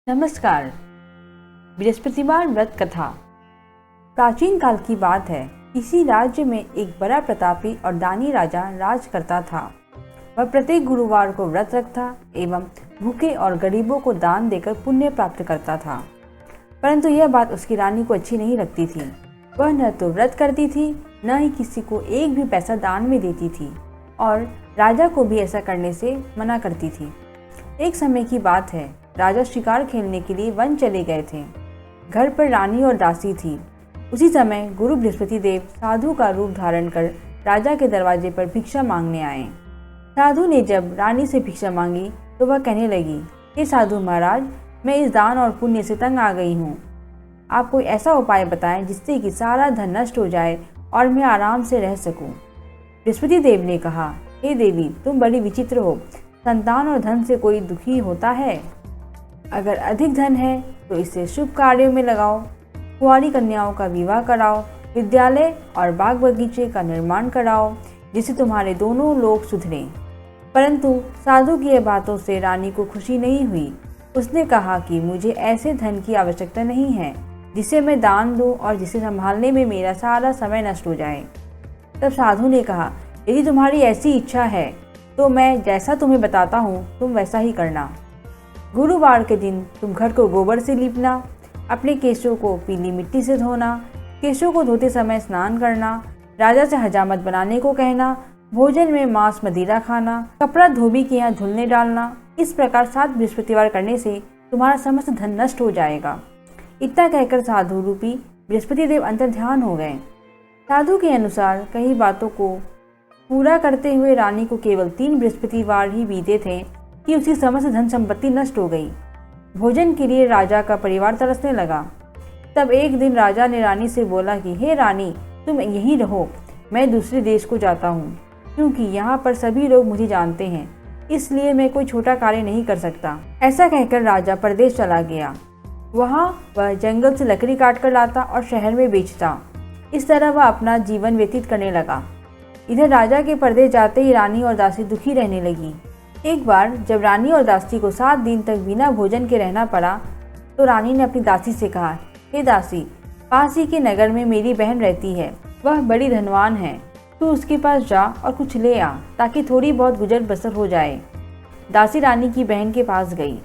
नमस्कार। बृहस्पतिवार व्रत कथा। प्राचीन काल की बात है। किसी राज्य में एक बड़ा प्रतापी और दानी राजा राज करता था। वह प्रत्येक गुरुवार को व्रत रखता एवं भूखे और गरीबों को दान देकर पुण्य प्राप्त करता था। परंतु यह बात उसकी रानी को अच्छी नहीं लगती थी। वह न तो व्रत करती थी, न ही किसी को एक भी पैसा दान में देती थी और राजा को भी ऐसा करने से मना करती थी। एक समय की बात है। राजा शिकार खेलने के लिए वन चले गए थे। घर पर रानी और दासी थी। उसी समय गुरु बृहस्पति देव साधु का रूप धारण कर राजा के दरवाजे पर भिक्षा मांगने आए। साधु ने जब रानी से भिक्षा मांगी तो वह कहने लगी, हे साधु महाराज, मैं इस दान और पुण्य से तंग आ गई हूँ। आप कोई ऐसा उपाय बताएं जिससे कि सारा धन नष्ट हो जाए और मैं आराम से रह सकूं। बृहस्पति देव ने कहा, हे देवी, तुम बड़ी विचित्र हो। संतान और धन से कोई दुखी होता है? अगर अधिक धन है तो इसे शुभ कार्यों में लगाओ। कुंवारी कन्याओं का विवाह कराओ, विद्यालय और बाग बगीचे का निर्माण कराओ, जिससे तुम्हारे दोनों लोग सुधरें। परंतु साधु की यह बातों से रानी को खुशी नहीं हुई। उसने कहा कि मुझे ऐसे धन की आवश्यकता नहीं है जिसे मैं दान दूं और जिसे संभालने में मेरा सारा समय नष्ट हो जाए। तब साधु ने कहा, यदि तुम्हारी ऐसी इच्छा है तो मैं जैसा तुम्हें बताता हूँ तुम वैसा ही करना। गुरुवार के दिन तुम घर को गोबर से लीपना, अपने केशों को पीली मिट्टी से धोना, केशों को धोते समय स्नान करना, राजा से हजामत बनाने को कहना, भोजन में मांस मदिरा खाना, कपड़ा धोबी के यहाँ धुलने डालना। इस प्रकार 7 बृहस्पतिवार करने से तुम्हारा समस्त धन नष्ट हो जाएगा। इतना कहकर साधु रूपी बृहस्पति देव अंतर्ध्यान हो गए। साधु के अनुसार कई बातों को पूरा करते हुए रानी को केवल 3 बृहस्पतिवार ही बीते थे कि उसकी समस्त धन संपत्ति नष्ट हो गई। भोजन के लिए राजा का परिवार तरसने लगा। तब एक दिन राजा ने रानी से बोला कि हे रानी, तुम यहीं रहो, मैं दूसरे देश को जाता हूँ, क्योंकि यहाँ पर सभी लोग मुझे जानते हैं, इसलिए मैं कोई छोटा कार्य नहीं कर सकता। ऐसा कहकर राजा परदेश चला गया। वहाँ वह जंगल से लकड़ी काट कर लाता और शहर में बेचता। इस तरह वह अपना जीवन व्यतीत करने लगा। इधर राजा के परदेश जाते ही रानी और दासी दुखी रहने लगी। एक बार जब रानी और दासी को 7 दिन तक बिना भोजन के रहना पड़ा तो रानी ने अपनी दासी से कहा, हे दासी, पास ही के नगर में मेरी बहन रहती है, वह बड़ी धनवान है, तू उसके पास जा और कुछ ले आ ताकि थोड़ी बहुत गुजर बसर हो जाए। दासी रानी की बहन के पास गई।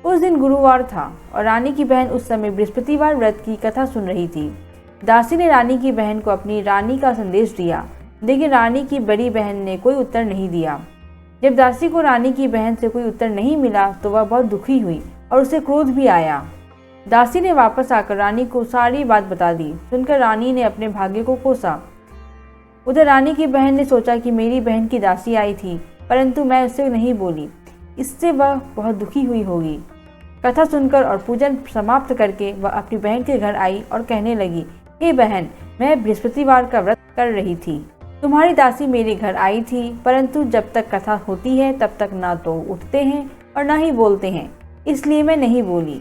उस दिन गुरुवार था और रानी की बहन उस समय बृहस्पतिवार व्रत की कथा सुन रही थी। दासी ने रानी की बहन को अपनी रानी का संदेश दिया, लेकिन रानी की बड़ी बहन ने कोई उत्तर नहीं दिया। जब दासी को रानी की बहन से कोई उत्तर नहीं मिला तो वह बहुत दुखी हुई और उसे क्रोध भी आया। दासी ने वापस आकर रानी को सारी बात बता दी। सुनकर रानी ने अपने भाग्य को कोसा। उधर रानी की बहन ने सोचा कि मेरी बहन की दासी आई थी, परंतु मैं उससे नहीं बोली, इससे वह बहुत दुखी हुई होगी। कथा सुनकर और पूजन समाप्त करके वह अपनी बहन के घर आई और कहने लगी, हे बहन, मैं बृहस्पतिवार का व्रत कर रही थी। तुम्हारी दासी मेरे घर आई थी, परंतु जब तक कथा होती है तब तक ना तो उठते हैं और ना ही बोलते हैं, इसलिए मैं नहीं बोली।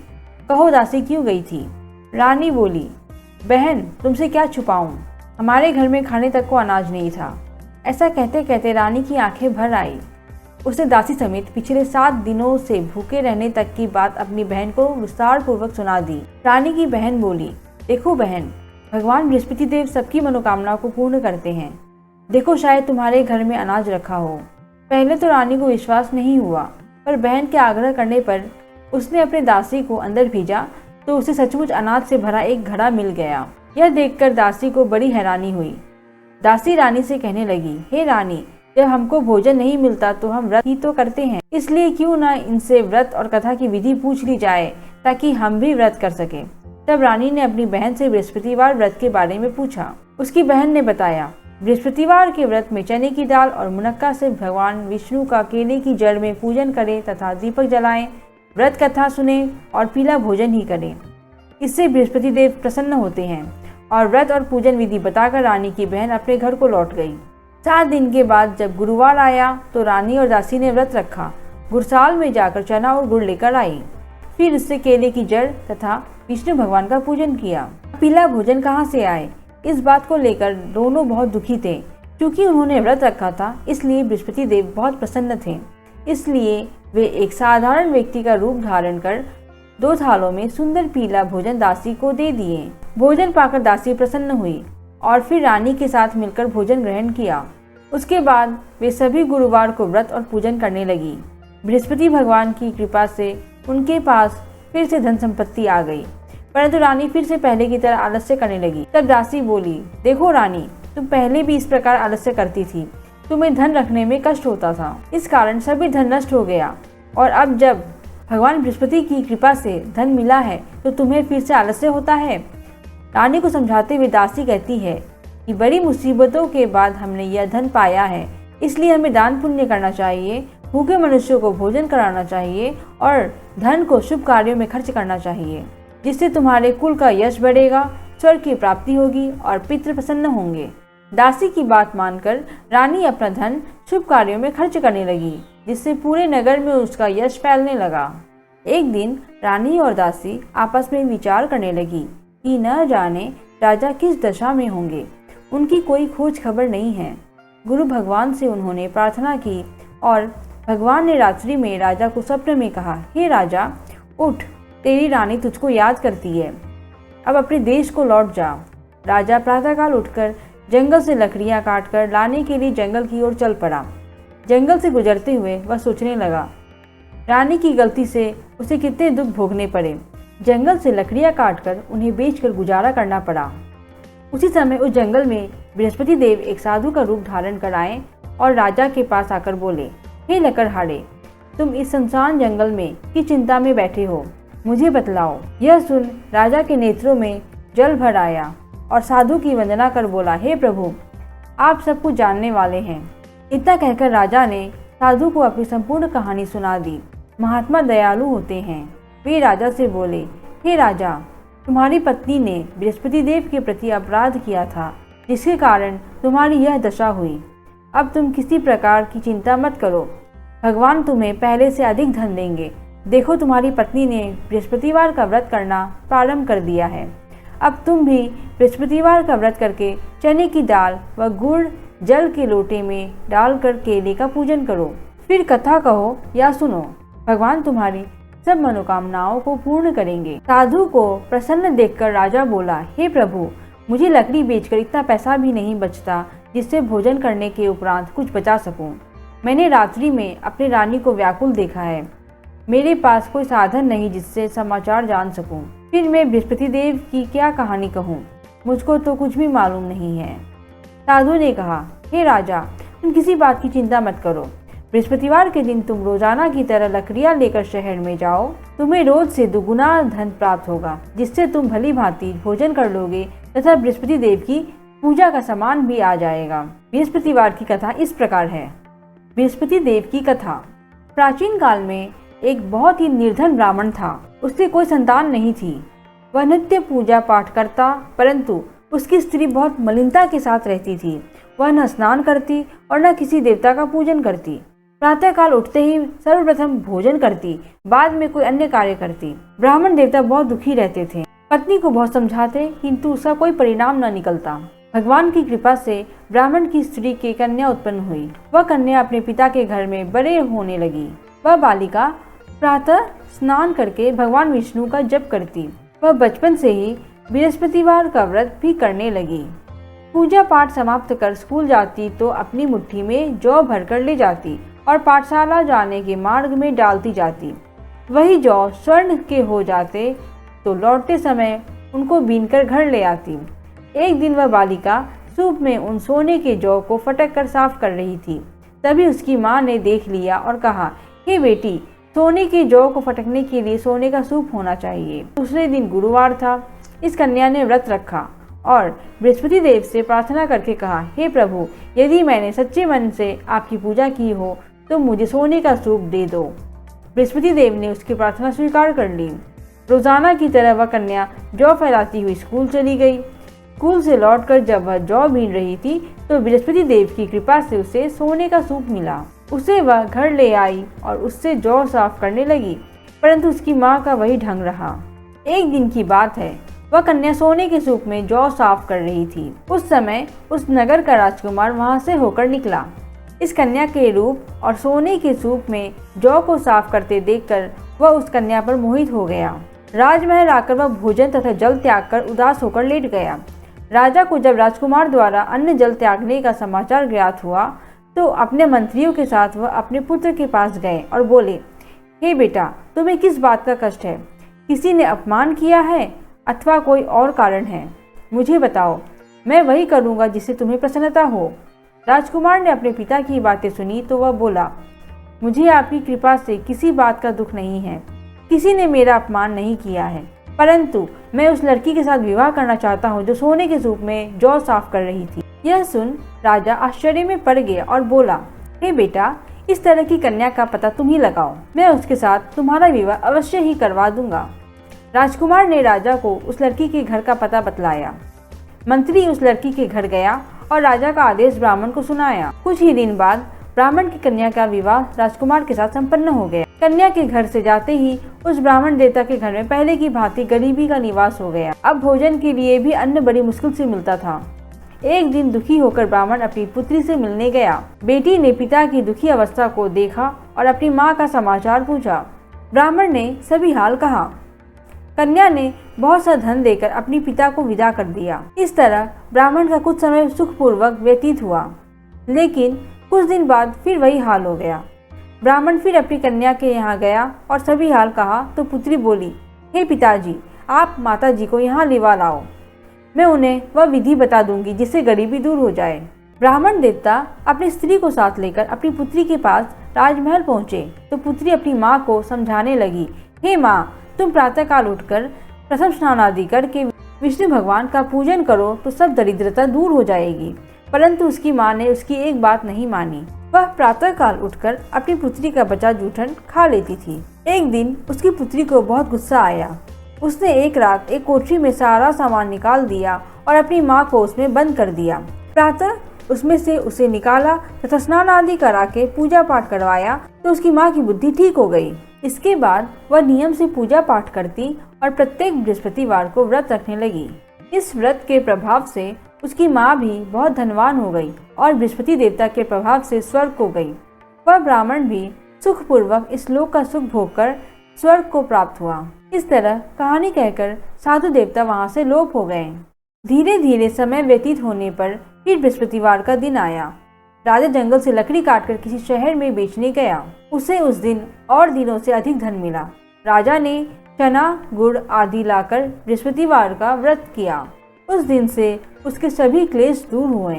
कहो दासी क्यों गई थी? रानी बोली, बहन, तुमसे क्या छुपाऊं, हमारे घर में खाने तक को अनाज नहीं था। ऐसा कहते कहते रानी की आंखें भर आई। उसने दासी समेत पिछले 7 दिनों से भूखे रहने तक की बात अपनी बहन को विस्तार पूर्वक सुना दी। रानी की बहन बोली, देखो बहन, भगवान बृहस्पति देव सबकी मनोकामना को पूर्ण करते हैं। देखो, शायद तुम्हारे घर में अनाज रखा हो। पहले तो रानी को विश्वास नहीं हुआ, पर बहन के आग्रह करने पर उसने अपने दासी को अंदर भेजा तो उसे सचमुच अनाज से भरा एक घड़ा मिल गया। यह देखकर दासी को बड़ी हैरानी हुई। दासी रानी से कहने लगी, हे रानी, जब हमको भोजन नहीं मिलता तो हम व्रत ही तो करते हैं, इसलिए क्यों न इनसे व्रत और कथा की विधि पूछ ली जाए ताकि हम भी व्रत कर सके। तब रानी ने अपनी बहन से बृहस्पतिवार व्रत के बारे में पूछा। उसकी बहन ने बताया, बृहस्पतिवार के व्रत में चने की दाल और मुनक्का से भगवान विष्णु का केले की जड़ में पूजन करें तथा दीपक जलाएं, व्रत कथा सुने और पीला भोजन ही करें। इससे बृहस्पति देव प्रसन्न होते हैं। और व्रत और पूजन विधि बताकर रानी की बहन अपने घर को लौट गई। 7 दिन के बाद जब गुरुवार आया तो रानी और दासी ने व्रत रखा। गुरसाल में जाकर चना और गुड़ लेकर आई। फिर उससे केले की जड़ तथा विष्णु भगवान का पूजन किया। पीला भोजन कहाँ से आए, इस बात को लेकर दोनों बहुत दुखी थे। क्योंकि उन्होंने व्रत रखा था, इसलिए बृहस्पति देव बहुत प्रसन्न थे। इसलिए वे एक साधारण व्यक्ति का रूप धारण कर 2 थालों में सुंदर पीला भोजन दासी को दे दिए। भोजन पाकर दासी प्रसन्न हुई और फिर रानी के साथ मिलकर भोजन ग्रहण किया। उसके बाद वे सभी गुरुवार को व्रत और पूजन करने लगी। बृहस्पति भगवान की कृपा से उनके पास फिर से धन संपत्ति आ गई, परंतु रानी फिर से पहले की तरह आलस्य करने लगी। तब दासी बोली, देखो रानी, तुम पहले भी इस प्रकार आलस्य करती थी, तुम्हें धन रखने में कष्ट होता था, इस कारण सभी धन नष्ट हो गया, और अब जब भगवान बृहस्पति की कृपा से धन मिला है तो तुम्हें फिर से आलस्य होता है। रानी को समझाते हुए दासी कहती है कि बड़ी मुसीबतों के बाद हमने यह धन पाया है, इसलिए हमें दान पुण्य करना चाहिए, भूखे मनुष्यों को भोजन कराना चाहिए और धन को शुभ कार्यों में खर्च करना चाहिए, जिससे तुम्हारे कुल का यश बढ़ेगा, स्वर्ग की प्राप्ति होगी और पितृ प्रसन्न होंगे। दासी की बात मानकर रानी अपना धन शुभ कार्यों में खर्च करने लगी, जिससे पूरे नगर में उसका यश फैलने लगा। एक दिन रानी और दासी आपस में विचार करने लगी कि न जाने राजा किस दशा में होंगे, उनकी कोई खोज खबर नहीं है। गुरु भगवान से उन्होंने प्रार्थना की और भगवान ने रात्रि में राजा को स्वप्न में कहा, हे राजा, उठ, तेरी रानी तुझको याद करती है, अब अपने देश को लौट जा। राजा प्रातःकाल उठकर जंगल से लकड़ियां काटकर लाने के लिए जंगल की ओर चल पड़ा। जंगल से गुजरते हुए वह सोचने लगा, रानी की गलती से उसे कितने दुख भोगने पड़े। जंगल से लकड़ियां काटकर उन्हें बेचकर गुजारा करना पड़ा। उसी समय उस जंगल में बृहस्पति देव एक साधु का रूप धारण कर आए और राजा के पास आकर बोले, हे लकड़हारे, तुम इस सुनसान जंगल में किस चिंता में बैठे हो, मुझे बतलाओ। यह सुन राजा के नेत्रों में जल भर आया और साधु की वंदना कर बोला, हे प्रभु, आप सब कुछ जानने वाले हैं। इतना कहकर राजा ने साधु को अपनी संपूर्ण कहानी सुना दी। महात्मा दयालु होते हैं। वे राजा से बोले, हे राजा, तुम्हारी पत्नी ने बृहस्पति देव के प्रति अपराध किया था, जिसके कारण तुम्हारी यह दशा हुई। अब तुम किसी प्रकार की चिंता मत करो, भगवान तुम्हें पहले से अधिक धन देंगे। देखो, तुम्हारी पत्नी ने बृहस्पतिवार का व्रत करना प्रारंभ कर दिया है। अब तुम भी बृहस्पतिवार का व्रत करके चने की दाल व गुड़ जल के लोटे में डालकर केले का पूजन करो, फिर कथा कहो या सुनो, भगवान तुम्हारी सब मनोकामनाओं को पूर्ण करेंगे। साधु को प्रसन्न देखकर राजा बोला, हे प्रभु, मुझे लकड़ी बेचकर इतना पैसा भी नहीं बचता जिससे भोजन करने के उपरांत कुछ बचा सकूं। मैंने रात्रि में अपनी रानी को व्याकुल देखा है। मेरे पास कोई साधन नहीं जिससे समाचार जान सकूं। फिर मैं बृहस्पति देव की क्या कहानी कहूं? मुझको तो कुछ भी मालूम नहीं है। साधु ने कहा, हे राजा, तुम किसी बात की चिंता मत करो। बृहस्पतिवार के दिन तुम रोजाना की तरह लकड़ियां लेकर शहर में जाओ। तुम्हें रोज से दुगुना धन प्राप्त होगा, जिससे तुम भली भांति भोजन कर लोगे तथा बृहस्पति देव की पूजा का सामान भी आ जाएगा। बृहस्पतिवार की कथा इस प्रकार है। बृहस्पति देव की कथा। प्राचीन काल में एक बहुत ही निर्धन ब्राह्मण था। उससे कोई संतान नहीं थी। वह नित्य पूजा पाठ करता, परंतु उसकी स्त्री बहुत मलिनता के साथ रहती थी। वह न स्नान करती और न किसी देवता का पूजन करती। प्रातःकाल उठते ही सर्वप्रथम भोजन करती, बाद में कोई अन्य कार्य करती। ब्राह्मण देवता बहुत दुखी रहते थे। पत्नी को बहुत समझाते, किंतु उसका कोई परिणाम न निकलता। भगवान की कृपा से ब्राह्मण की स्त्री की कन्या उत्पन्न हुई। वह कन्या अपने पिता के घर में बड़े होने लगी। वह बालिका प्रातः स्नान करके भगवान विष्णु का जप करती। वह बचपन से ही बृहस्पतिवार का व्रत भी करने लगी। पूजा पाठ समाप्त कर स्कूल जाती तो अपनी मुट्ठी में जौ भरकर ले जाती और पाठशाला जाने के मार्ग में डालती जाती। वही जौ स्वर्ण के हो जाते तो लौटते समय उनको बीनकर घर ले आती। एक दिन वह बालिका सूप में उन सोने के जौ को फटक कर साफ कर रही थी। तभी उसकी माँ ने देख लिया और कहा, हे बेटी, सोने के जौ को फटकने के लिए सोने का सूप होना चाहिए। दूसरे दिन गुरुवार था। इस कन्या ने व्रत रखा और बृहस्पति देव से प्रार्थना करके कहा, हे प्रभु, यदि मैंने सच्चे मन से आपकी पूजा की हो तो मुझे सोने का सूप दे दो। बृहस्पति देव ने उसकी प्रार्थना स्वीकार कर ली। रोजाना की तरह वह कन्या जौ फैलाती हुई स्कूल चली गई। स्कूल से लौटकर जब वह जौ बीन रही थी तो बृहस्पति देव की कृपा से उसे सोने का सूप मिला। उसे वह घर ले आई और उससे जौ साफ करने लगी, परंतु उसकी माँ का वही ढंग रहा। एक दिन की बात है, वह कन्या सोने के सूप में जौ साफ कर रही थी। उस समय उस नगर का राजकुमार वहां से होकर निकला। इस कन्या के रूप और सोने के सूप में जौ को साफ करते देखकर वह उस कन्या पर मोहित हो गया। राजमहल आकर वह भोजन तथा जल त्याग कर उदास होकर लेट गया। राजा को जब राजकुमार द्वारा अन्न जल त्यागने का समाचार ज्ञात हुआ तो अपने मंत्रियों के साथ वह अपने पुत्र के पास गए और बोले, हे बेटा, तुम्हें किस बात का कष्ट है? किसी ने अपमान किया है अथवा कोई और कारण है? मुझे बताओ, मैं वही करूँगा जिससे तुम्हें प्रसन्नता हो। राजकुमार ने अपने पिता की बातें सुनी तो वह बोला, मुझे आपकी कृपा से किसी बात का दुख नहीं है। किसी ने मेरा अपमान नहीं किया है, परंतु मैं उस लड़की के साथ विवाह करना चाहता हूँ जो सोने के सूप में जौ साफ कर रही थी। यह सुन राजा आश्चर्य में पड़ गया और बोला, हे बेटा, इस तरह की कन्या का पता तुम ही लगाओ, मैं उसके साथ तुम्हारा विवाह अवश्य ही करवा दूंगा। राजकुमार ने राजा को उस लड़की के घर का पता बतलाया। मंत्री उस लड़की के घर गया और राजा का आदेश ब्राह्मण को सुनाया। कुछ ही दिन बाद ब्राह्मण की कन्या का विवाह राजकुमार के साथ संपन्न हो गया। कन्या के घर से जाते ही उस ब्राह्मण देवता के घर में पहले की भांति गरीबी का निवास हो गया। अब भोजन के लिए भी अन्न बड़ी मुश्किल से मिलता था। एक दिन दुखी होकर ब्राह्मण अपनी पुत्री से मिलने गया। बेटी ने पिता की दुखी अवस्था को देखा और अपनी माँ का समाचार पूछा। ब्राह्मण ने सभी हाल कहा। कन्या ने बहुत सा धन देकर अपने पिता को विदा कर दिया। इस तरह ब्राह्मण का कुछ समय सुखपूर्वक व्यतीत हुआ, लेकिन कुछ दिन बाद फिर वही हाल हो गया। ब्राह्मण फिर अपनी कन्या के यहाँ गया और सभी हाल कहा तो पुत्री बोली, हे पिताजी, आप माताजी को यहाँ लिवा लाओ, मैं उन्हें वह विधि बता दूंगी जिससे गरीबी दूर हो जाए। ब्राह्मण देवता अपनी स्त्री को साथ लेकर अपनी पुत्री के पास राजमहल पहुँचे तो पुत्री अपनी माँ को समझाने लगी, हे माँ, तुम प्रातःकाल उठकर प्रथम स्नान आदि करके विष्णु भगवान का पूजन करो तो सब दरिद्रता दूर हो जाएगी। परंतु उसकी माँ ने उसकी एक बात नहीं मानी। वह प्रातःकाल उठकर अपनी पुत्री का बचा जूठन खा लेती थी। एक दिन उसकी पुत्री को बहुत गुस्सा आया। उसने एक रात एक कोठरी में सारा सामान निकाल दिया और अपनी माँ को उसमें बंद कर दिया। प्रातः उसमें से उसे निकाला तथा स्नान आदि करा के पूजा पाठ करवाया तो उसकी माँ की बुद्धि ठीक हो गई। इसके बाद वह नियम से पूजा पाठ करती और प्रत्येक बृहस्पतिवार को व्रत रखने लगी। इस व्रत के प्रभाव से उसकी माँ भी बहुत धनवान हो गई और बृहस्पति देवता के प्रभाव से स्वर्ग को गई। वह ब्राह्मण भी सुखपूर्वक इस लोक का सुख भोगकर स्वर्ग को प्राप्त हुआ। इस तरह कहानी कहकर साधु देवता वहाँ से लोप हो गए। धीरे धीरे समय व्यतीत होने पर फिर बृहस्पतिवार का दिन आया। राजा जंगल से लकड़ी काटकर किसी शहर में बेचने गया। उसे उस दिन और दिनों से अधिक धन मिला। राजा ने चना, गुड़ आदि लाकर बृहस्पतिवार का व्रत किया। उस दिन से उसके सभी क्लेश दूर हुए।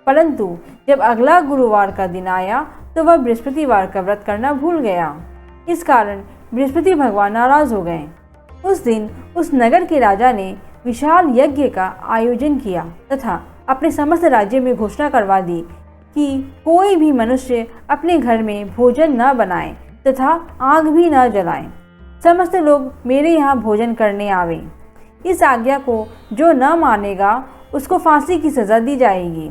परंतु जब अगला गुरुवार का दिन आया तो वह बृहस्पतिवार का व्रत करना भूल गया। इस कारण बृहस्पति भगवान नाराज हो गए। उस दिन उस नगर के राजा ने विशाल यज्ञ का आयोजन किया तथा अपने समस्त राज्य में घोषणा करवा दी कि कोई भी मनुष्य अपने घर में भोजन न बनाए तथा आग भी न जलाए। समस्त लोग मेरे यहाँ भोजन करने आवे। इस आज्ञा को जो न मानेगा उसको फांसी की सजा दी जाएगी।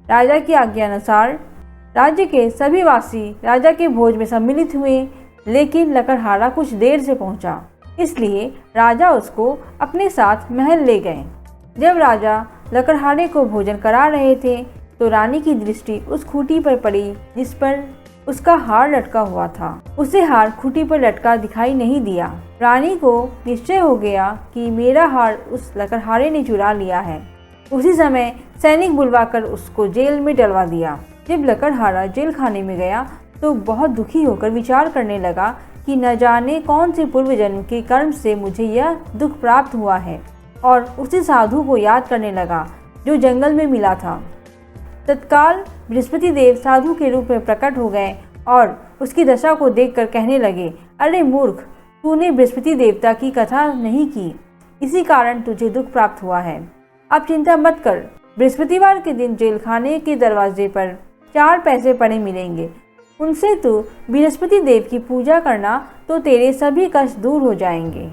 राजा की आज्ञा अनुसार राज्य के सभी वासी राजा के भोज में सम्मिलित हुए, लेकिन लकड़हारा कुछ देर से पहुंचा, इसलिए राजा उसको अपने साथ महल ले गए। जब राजा लकड़हारे को भोजन करा रहे थे तो रानी की दृष्टि उस खूंटी पर पड़ी जिस पर उसका हार लटका हुआ था। उसे हार खूंटी पर लटका दिखाई नहीं दिया। रानी को निश्चय हो गया कि मेरा हार उस लकड़हारे ने चुरा लिया है। उसी समय सैनिक बुलवाकर उसको जेल में डलवा दिया। जब लकड़हारा जेल खाने में गया तो बहुत दुखी होकर विचार करने लगा कि न जाने कौन से पूर्व जन्म के कर्म से मुझे यह दुख प्राप्त हुआ है, और उसी साधु को याद करने लगा जो जंगल में मिला था। तत्काल बृहस्पति देव साधु के रूप में प्रकट हो गए और उसकी दशा को देखकर कहने लगे, अरे मूर्ख, तूने बृहस्पति देवता की कथा नहीं की, इसी कारण तुझे दुख प्राप्त हुआ है। अब चिंता मत कर, बृहस्पतिवार के दिन जेल खाने के दरवाजे पर 4 पैसे पड़े मिलेंगे, उनसे तू बृहस्पति देव की पूजा करना तो तेरे सभी कष्ट दूर हो जाएंगे।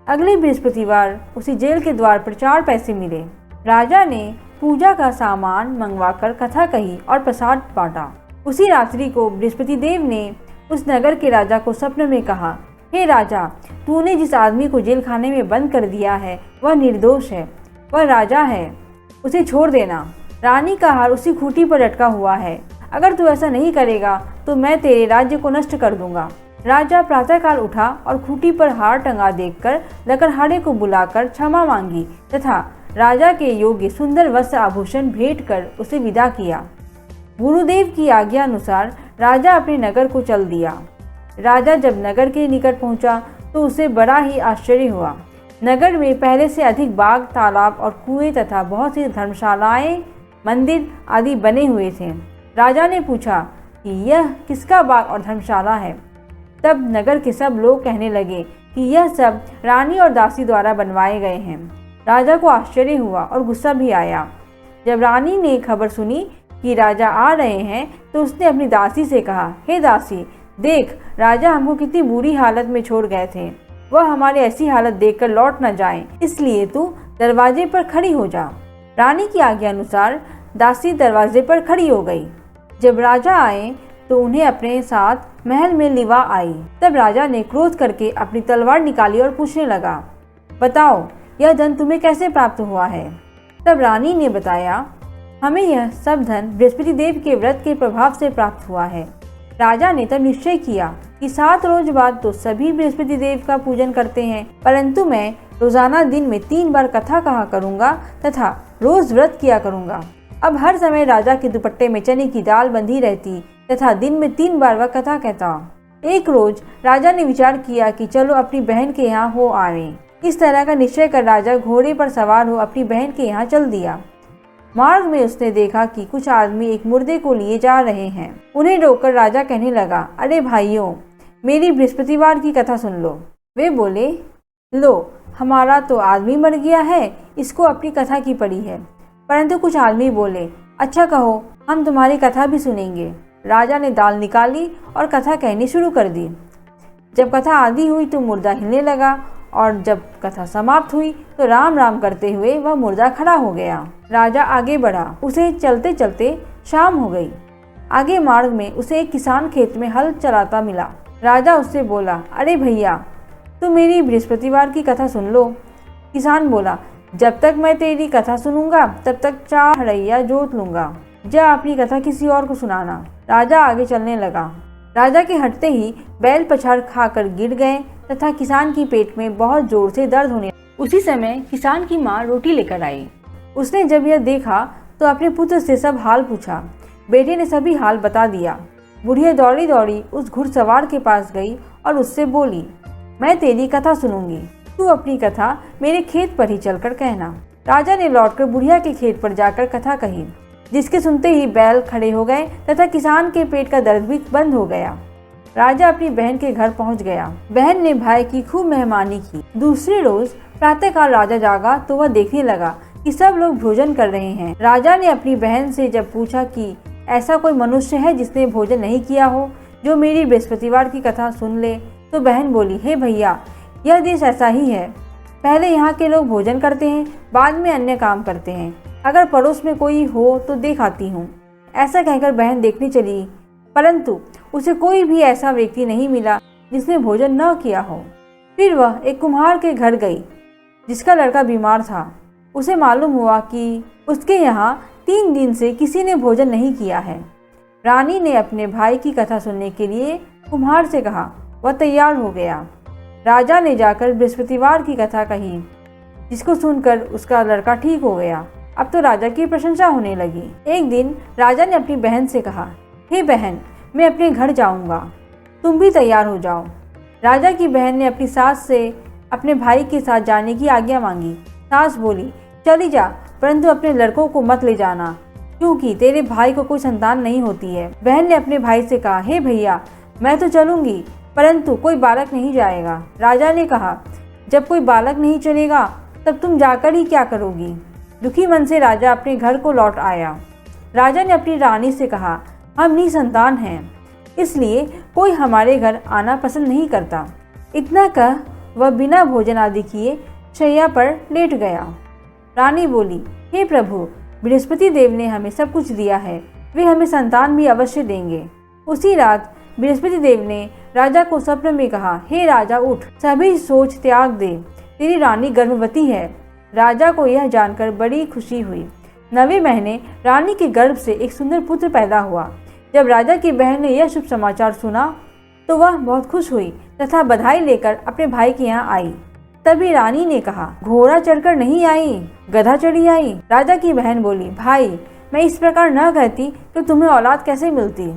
अगले बृहस्पतिवार उसी जेल के द्वार पर 4 पैसे मिले। राजा ने पूजा का सामान मंगवाकर कथा कही और प्रसाद बांटा। उसी रात्रि को बृहस्पति देव ने उस नगर के राजा को स्वप्न में कहा, हे राजा, तूने जिस आदमी को जेल खाने में बंद कर दिया है वह निर्दोष है, वह राजा है, उसे छोड़ देना। रानी का हार उसी खूंटी पर लटका हुआ है। अगर तू ऐसा नहीं करेगा तो मैं तेरे राज्य को नष्ट कर दूंगा। राजा प्रातःकाल उठा और खूंटी पर हार टंगा देखकर लकड़हारे को बुलाकर क्षमा मांगी तथा राजा के योग्य सुंदर वस्त्र आभूषण भेंट कर उसे विदा किया। गुरुदेव की आज्ञा अनुसार राजा अपने नगर को चल दिया। राजा जब नगर के निकट पहुंचा तो उसे बड़ा ही आश्चर्य हुआ। नगर में पहले से अधिक बाग, तालाब और कुएं तथा बहुत सी धर्मशालाएं, मंदिर आदि बने हुए थे। राजा ने पूछा कि यह किसका बाग और धर्मशाला है। तब नगर के सब लोग कहने लगे कि यह सब रानी और दासी द्वारा बनवाए गए हैं। राजा को आश्चर्य हुआ और गुस्सा भी आया। जब रानी ने खबर सुनी कि राजा आ रहे हैं तो उसने अपनी दासी से कहा, हे दासी, देख, राजा हमको कितनी बुरी हालत में छोड़ गए थे। वह हमारी ऐसी हालत देखकर लौट न जाएं, इसलिए तू दरवाजे पर खड़ी हो जा। रानी की आज्ञा अनुसार दासी दरवाजे पर खड़ी हो गई। जब राजा आए तो उन्हें अपने साथ महल में लिवा आई। तब राजा ने क्रोध करके अपनी तलवार निकाली और पूछने लगा, बताओ, यह धन तुम्हें कैसे प्राप्त हुआ है। तब रानी ने बताया, हमें यह सब धन बृहस्पति देव के व्रत के प्रभाव से प्राप्त हुआ है। राजा ने तब निश्चय किया कि 7 रोज बाद तो सभी बृहस्पति देव का पूजन करते हैं, परंतु मैं रोजाना दिन में 3 बार कथा कहा करूँगा तथा रोज व्रत किया करूँगा। अब हर समय राजा के दुपट्टे में चने की दाल बंधी रहती तथा दिन में 3 बार वह कथा कहता। एक रोज राजा ने विचार किया कि चलो अपनी बहन के यहाँ हो आवे। इस तरह का निश्चय कर राजा घोड़े पर सवार हो अपनी बहन के यहाँ चल दिया। मार्ग में उसने देखा कि कुछ आदमी एक मुर्दे को लिए जा रहे हैं। उन्हें रोककर राजा कहने लगा, अरे भाइयों, मेरी बृहस्पतिवार की कथा सुन लो। वे बोले, लो, हमारा तो आदमी मर गया है, इसको अपनी कथा की पड़ी है। परंतु कुछ आदमी बोले, अच्छा कहो, हम तुम्हारी कथा भी सुनेंगे। राजा ने दाल निकाली और कथा कहनी शुरू कर दी। जब कथा आधी हुई तो मुर्दा हिलने लगा और जब कथा समाप्त हुई तो राम राम करते हुए वह मुर्दा खड़ा हो गया। राजा आगे बढ़ा। उसे चलते चलते शाम हो गई। आगे मार्ग में उसे एक किसान खेत में हल चलाता मिला। राजा उससे बोला, अरे भैया, तुम मेरी बृहस्पतिवार की कथा सुन लो। किसान बोला, जब तक मैं तेरी कथा सुनूंगा तब तक 4 हड़ैया जोत लूंगा। जा अपनी कथा किसी और को सुनाना। राजा आगे चलने लगा। राजा के हटते ही बैल पछाड़ खाकर गिर गए तथा किसान की पेट में बहुत जोर से दर्द होने। उसी समय किसान की माँ रोटी लेकर आई। उसने जब यह देखा तो अपने पुत्र से सब हाल पूछा। बेटे ने सभी हाल बता दिया। बुढ़िया दौड़ी दौड़ी उस घुड़सवार के पास गई और उससे बोली, मैं तेरी कथा सुनूंगी, तू अपनी कथा मेरे खेत पर ही चलकर कहना। राजा ने लौटकर बुढ़िया के खेत पर जाकर कथा कही, जिसके सुनते ही बैल खड़े हो गए तथा किसान के पेट का दर्द भी बंद हो गया। राजा अपनी बहन के घर पहुंच गया। बहन ने भाई की खूब मेहमानी की। दूसरे रोज प्रातःकाल राजा जागा तो वह देखने लगा कि सब लोग भोजन कर रहे हैं। राजा ने अपनी बहन से जब पूछा कि ऐसा कोई मनुष्य है जिसने भोजन नहीं किया हो, जो मेरी बृहस्पतिवार की कथा सुन ले, तो बहन बोली, हे भैया, यह देश ऐसा ही है। पहले यहाँ के लोग भोजन करते हैं, बाद में अन्य काम करते हैं। अगर पड़ोस में कोई हो तो देख आती हूँ। ऐसा कहकर बहन देखने चली, परंतु उसे कोई भी ऐसा व्यक्ति नहीं मिला जिसने भोजन न किया हो। फिर वह एक कुम्हार के घर गई जिसका लड़का बीमार था। उसे मालूम हुआ कि उसके यहाँ 3 दिन से किसी ने भोजन नहीं किया है। रानी ने अपने भाई की कथा सुनने के लिए कुम्हार से कहा। वह तैयार हो गया। राजा ने जाकर बृहस्पतिवार की कथा कही, जिसको सुनकर उसका लड़का ठीक हो गया। अब तो राजा की प्रशंसा होने लगी। एक दिन राजा ने अपनी बहन से कहा, हे बहन, मैं अपने घर जाऊंगा, तुम भी तैयार हो जाओ। राजा की बहन ने अपनी सास से अपने भाई के साथ जाने की आज्ञा मांगी। सास बोली, चली जा, परंतु अपने लड़कों को मत ले जाना, क्योंकि तेरे भाई को कोई संतान नहीं होती है। बहन ने अपने भाई से कहा, हे भैया, मैं तो चलूंगी, परंतु कोई बालक नहीं जाएगा। राजा ने कहा, जब कोई बालक नहीं चलेगा तब तुम जाकर ही क्या करोगी। दुखी मन से राजा अपने घर को लौट आया। राजा ने अपनी रानी से कहा, हम निसंतान हैं, इसलिए कोई हमारे घर आना पसंद नहीं करता। इतना कह वह बिना भोजन आदि किए शैया पर लेट गया। रानी बोली, हे प्रभु, बृहस्पति देव ने हमें सब कुछ दिया है, वे हमें संतान भी अवश्य देंगे। उसी रात बृहस्पति देव ने राजा को स्वप्न में कहा, हे राजा, उठ, सभी सोच त्याग दे, तेरी रानी गर्भवती है। राजा को यह जानकर बड़ी खुशी हुई। 9वें महीने रानी के गर्भ से एक सुंदर पुत्र पैदा हुआ। जब राजा की बहन ने यह शुभ समाचार सुना तो वह बहुत खुश हुई तथा बधाई लेकर अपने भाई के यहाँ आई। तभी रानी ने कहा, घोड़ा चढ़कर नहीं आई, गधा चढ़ी आई। राजा की बहन बोली, भाई मैं इस प्रकार न कहती तो तुम्हें औलाद कैसे मिलती।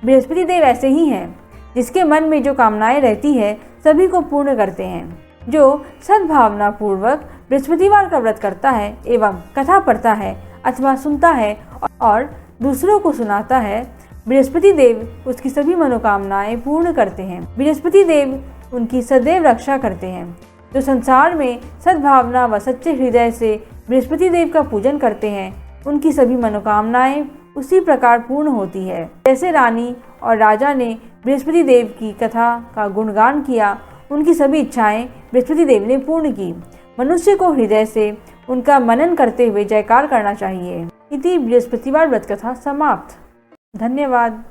बृहस्पति देव ऐसे ही हैं, जिसके मन में जो कामनाएं रहती है सभी को पूर्ण करते हैं। जो सद्भावना पूर्वक बृहस्पतिवार का व्रत करता है एवं कथा पढ़ता है अथवा सुनता है और दूसरों को सुनाता है, बृहस्पति देव उसकी सभी मनोकामनाएं पूर्ण करते हैं। बृहस्पति देव उनकी सदैव रक्षा करते हैं। जो संसार में सद्भावना व सच्चे हृदय से बृहस्पति देव का पूजन करते हैं, उनकी सभी मनोकामनाएं उसी प्रकार पूर्ण होती है। जैसे रानी और राजा ने बृहस्पति देव की कथा का गुणगान किया, उनकी सभी इच्छाएं बृहस्पति देव ने पूर्ण की। मनुष्य को हृदय से उनका मनन करते हुए जयकार करना चाहिए। इति बृहस्पतिवार व्रत कथा समाप्त। धन्यवाद।